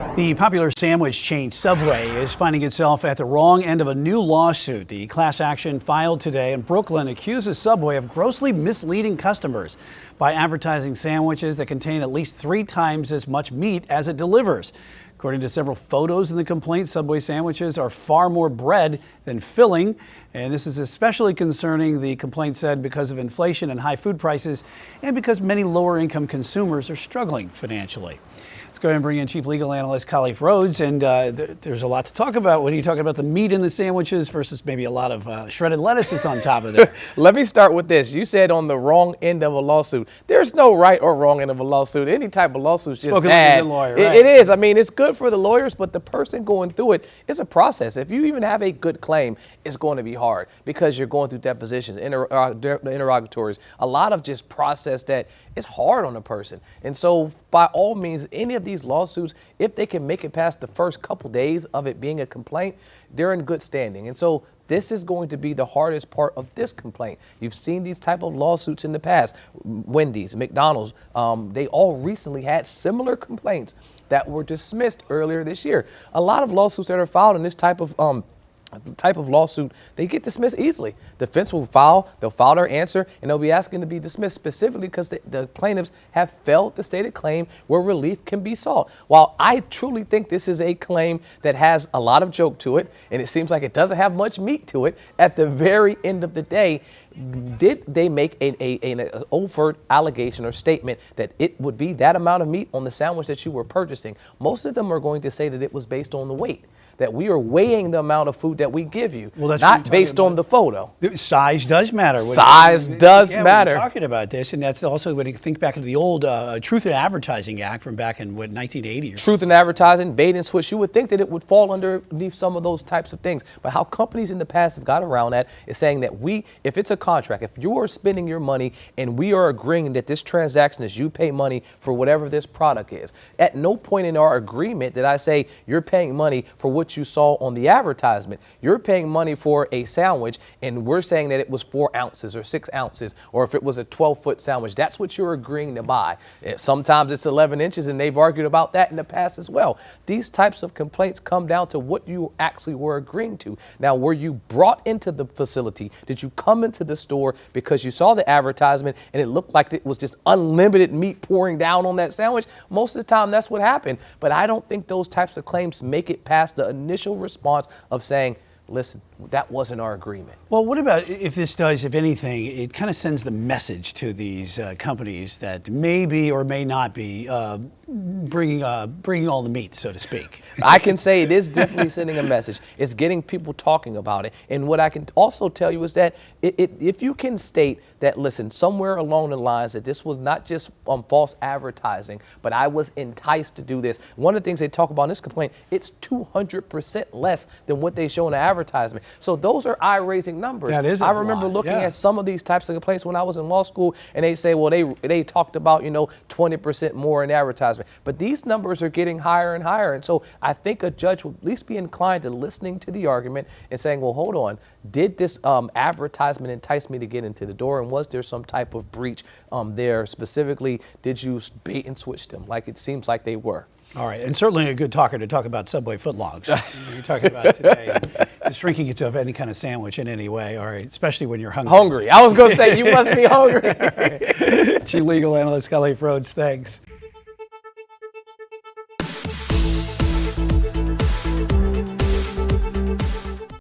The popular sandwich chain Subway is finding itself at the wrong end of a new lawsuit. The class action filed today in Brooklyn accuses Subway of grossly misleading customers by advertising sandwiches that contain at least 3 times as much meat as it delivers. According to several photos in the complaint, Subway sandwiches are far more bread than filling. And this is especially concerning, the complaint said, because of inflation and high food prices and because many lower income consumers are struggling financially. Let's go ahead and bring in Chief Legal Analyst Khalif Rhodes. And there's a lot to talk about. When you talking about the meat in the sandwiches versus maybe a lot of shredded lettuces on top of it. Let me start with this. You said on the wrong end of a lawsuit. There's no right or wrong end of a lawsuit. Any type of lawsuit is just Spoken bad. like a good lawyer, right? It is. I mean, it's good for the lawyers, but the person going through it is a process. If you even have a good claim, it's going to be hard because you're going through depositions, interrogatories, a lot of just process that is hard on a person. And so by all means, any of these lawsuits, if they can make it past the first couple days of it being a complaint, they're in good standing. And so this is going to be the hardest part of this complaint. You've seen these type of lawsuits in the past. Wendy's, McDonald's, they all recently had similar complaints that were dismissed earlier this year. A lot of lawsuits that are filed in this type of lawsuit, they get dismissed easily. Defense will they'll file their answer, and they'll be asking to be dismissed specifically because the plaintiffs have failed to state a claim where relief can be sought. While I truly think this is a claim that has a lot of joke to it, and it seems like it doesn't have much meat to it, at the very end of the day, did they make an overt allegation or statement that it would be that amount of meat on the sandwich that you were purchasing? Most of them are going to say that it was based on the weight, that we are weighing the amount of food that we give you, well, that's not based on the photo. Size does matter. Size does matter. We're talking about this, and that's also when you think back to the old Truth in Advertising Act from back in, 1980? Truth in Advertising, bait and switch. You would think that it would fall underneath some of those types of things. But how companies in the past have got around that is saying that if it's a contract, if you are spending your money and we are agreeing that this transaction is you pay money for whatever this product is, at no point in our agreement did I say you're paying money for what you saw on the advertisement. You're paying money for a sandwich, and we're saying that it was 4 ounces or 6 ounces, or if it was a 12-foot sandwich, that's what you're agreeing to buy. Sometimes it's 11 inches, and they've argued about that in the past as well. These types of complaints come down to what you actually were agreeing to. Now, were you brought into the facility? Did you come into the store because you saw the advertisement and it looked like it was just unlimited meat pouring down on that sandwich? Most of the time, that's what happened. But I don't think those types of claims make it past the initial response of saying, listen, that wasn't our agreement. Well, what about if this does, if anything, it kind of sends the message to these companies that may be or may not be bringing all the meat, so to speak. I can say it is definitely sending a message. It's getting people talking about it. And what I can also tell you is that if you can state that, listen, somewhere along the lines that this was not just false advertising, but I was enticed to do this. One of the things they talk about in this complaint, it's 200% less than what they show in the advertisement. So those are eye-raising numbers. That is I remember looking at some of these types of complaints when I was in law school, and they say, well, they talked about, 20% more in advertisement. But these numbers are getting higher and higher. And so I think a judge will at least be inclined to listening to the argument and saying, well, hold on, did this advertisement entice me to get into the door? And was there some type of breach there? Specifically, did you bait and switch them like it seems like they were? All right, and certainly a good talker to talk about Subway footlongs. You're talking about today, shrinking it to any kind of sandwich in any way, all right, especially when you're hungry. I was going to say, you must be hungry. Chief Legal Analyst Khalif Rhodes, thanks.